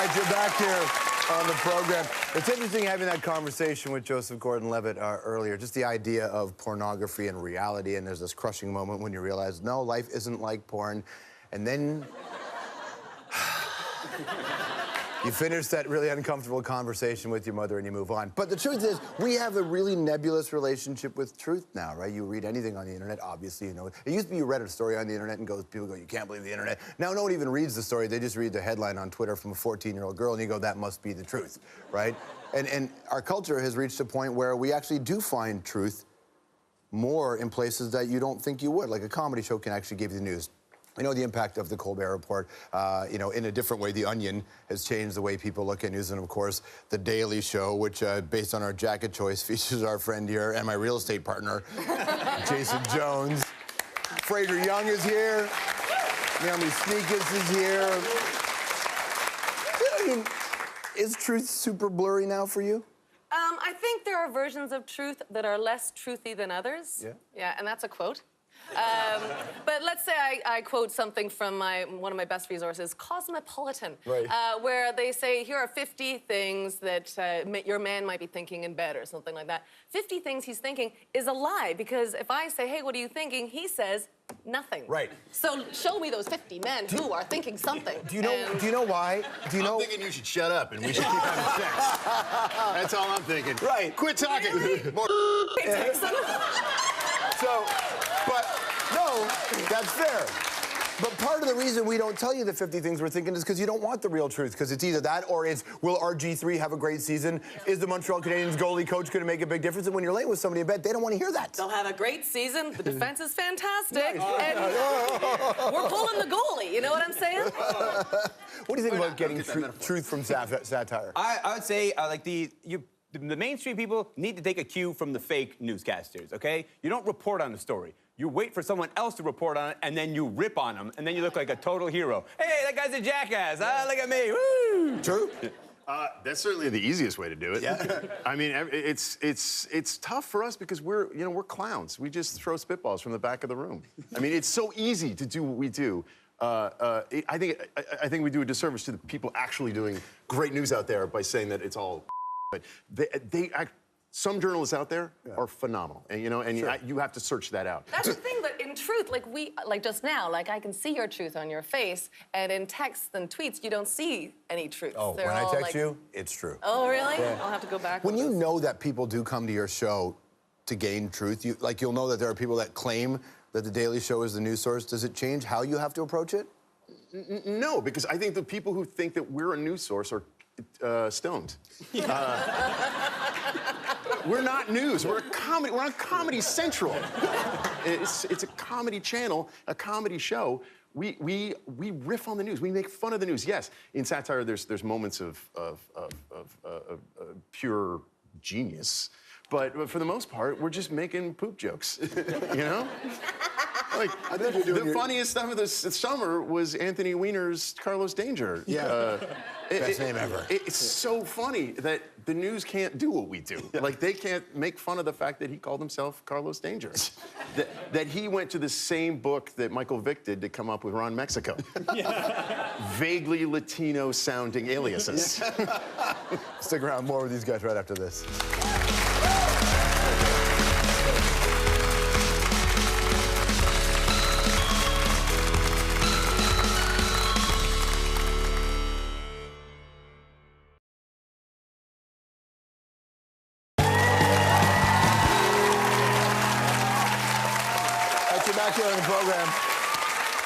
right, you're back here on the program. It's interesting having that conversation with Joseph Gordon-Levitt earlier, just the idea of pornography and reality, and there's this crushing moment when you realize, no, life isn't like porn, and then you finish that really uncomfortable conversation with your mother and you move on. But the truth is, we have a really nebulous relationship with truth now, right? You read anything on the internet, obviously you know it. It used to be you read a story on the internet and people go, you can't believe the internet. Now no one even reads the story, they just read the headline on Twitter from a 14-year-old girl and you go, that must be the truth, right? And our culture has reached a point where we actually do find truth more in places that you don't think you would. Like a comedy show can actually give you the news. I know the impact of the Colbert Report, you know, in a different way. The Onion has changed the way people look at news. And, of course, The Daily Show, which, based on our jacket choice, features our friend here and my real estate partner, Jason Jones. Fraser Young is here. Naomi Snieckus is here. I mean, is truth super blurry now for you? I think there are versions of truth that are less truthy than others. Yeah? Yeah, and that's a quote. But let's say I quote something from one of my best resources, Cosmopolitan, right. Where they say, here are 50 things that your man might be thinking in bed or something like that. 50 things he's thinking is a lie, because if I say, hey, what are you thinking? He says, nothing. Right. So show me those 50 men who are thinking something. Do you know why? Do you know? I'm thinking you should shut up and we should keep having sex. That's all I'm thinking. Right. Quit talking. Really? More. So, but, no, that's fair. But part of the reason we don't tell you the 50 things we're thinking is because you don't want the real truth, because it's either that or it's, will RG3 have a great season? Is the Montreal Canadiens goalie coach going to make a big difference? And when you're laying with somebody in bed, they don't want to hear that. They'll have a great season, the defense is fantastic, and we're pulling the goalie, you know what I'm saying? What do you think about getting truth from satire? I would say, like, the mainstream people need to take a cue from the fake newscasters, okay? You don't report on the story. You wait for someone else to report on it, and then you rip on them, and then you look like a total hero. Hey, that guy's a jackass. Ah, look at me. Woo! True. That's certainly the easiest way to do it. Yeah. I mean, it's tough for us because we're clowns. We just throw spitballs from the back of the room. I mean, it's so easy to do what we do. I think we do a disservice to the people actually doing great news out there by saying that it's all. But some journalists out there are phenomenal, and sure. You have to search that out. That's the thing, but in truth, like just now, like I can see your truth on your face, and in texts and tweets, you don't see any truth. Oh, They're when I all text you, it's true. Oh, really? Yeah. I'll have to go back. When you know that people do come to your show to gain truth, you'll know that there are people that claim that The Daily Show is the news source. Does it change how you have to approach it? No, because I think the people who think that we're a news source are stoned. We're not news. We're a comedy. We're on Comedy Central. It's a comedy channel, a comedy show. We riff on the news. We make fun of the news. Yes, in satire, there's moments of pure genius, but for the most part, we're just making poop jokes. You know. Like, the funniest stuff of this summer was Anthony Weiner's Carlos Danger. Yeah. Best name ever. It's so funny that the news can't do what we do. Yeah. Like, they can't make fun of the fact that he called himself Carlos Danger. that he went to the same book that Michael Vick did to come up with Ron Mexico. Yeah. Vaguely Latino-sounding aliases. Yeah. Stick around, more with these guys right after this. Back here on the program,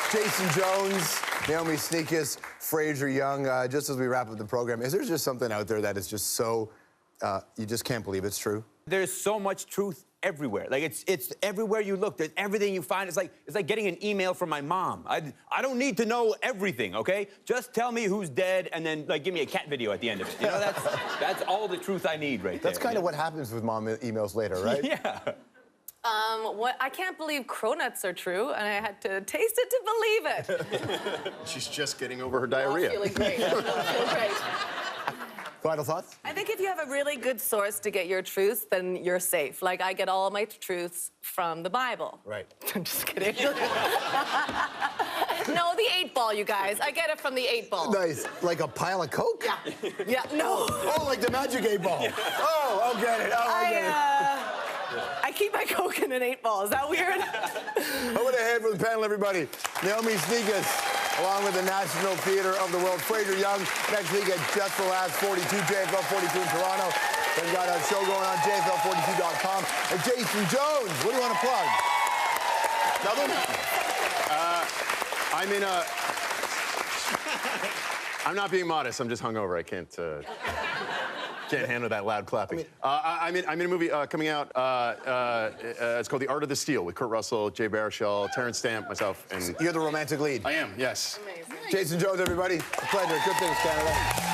Jason Jones, Naomi Snieckus, Fraser Young. Just as we wrap up the program, is there just something out there that is just so, you just can't believe it's true? There's so much truth everywhere. Like, it's everywhere you look. There's everything you find. It's like getting an email from my mom. I don't need to know everything, okay? Just tell me who's dead and then, like, give me a cat video at the end of it. You know, that's all the truth I need right there. That's kind of what happens with mom emails later, right? Yeah. I can't believe cronuts are true, and I had to taste it to believe it. She's just getting over her diarrhea. I'm feeling great. I'm feeling great. Final thoughts? I think if you have a really good source to get your truths, then you're safe. Like, I get all my truths from the Bible. Right. I'm just kidding. No, the 8-ball, you guys. I get it from the 8-ball. Nice. Like a pile of Coke? Yeah. Yeah, no. Oh, like the Magic 8-ball. Oh, I'll get it. Oh, I get it. I keep my Coke in an 8-ball. Is that weird? I want to hand for the panel, everybody. Naomi Snieckus, along with the National Theatre of the World. Fraser Young, next week at Just the Last 42, JFL 42 in Toronto. They've got a show going on, JFL42.com. And Jason Jones, what do you want to plug? Nothing? I'm in a... I'm not being modest. I'm just hungover. I can't handle that loud clapping. I'm in a movie coming out. It's called The Art of the Steal with Kurt Russell, Jay Baruchel, Terrence Stamp, myself, and... You're the romantic lead. I am, yes. Amazing. Jason Jones, everybody. A pleasure. Good things, Canada.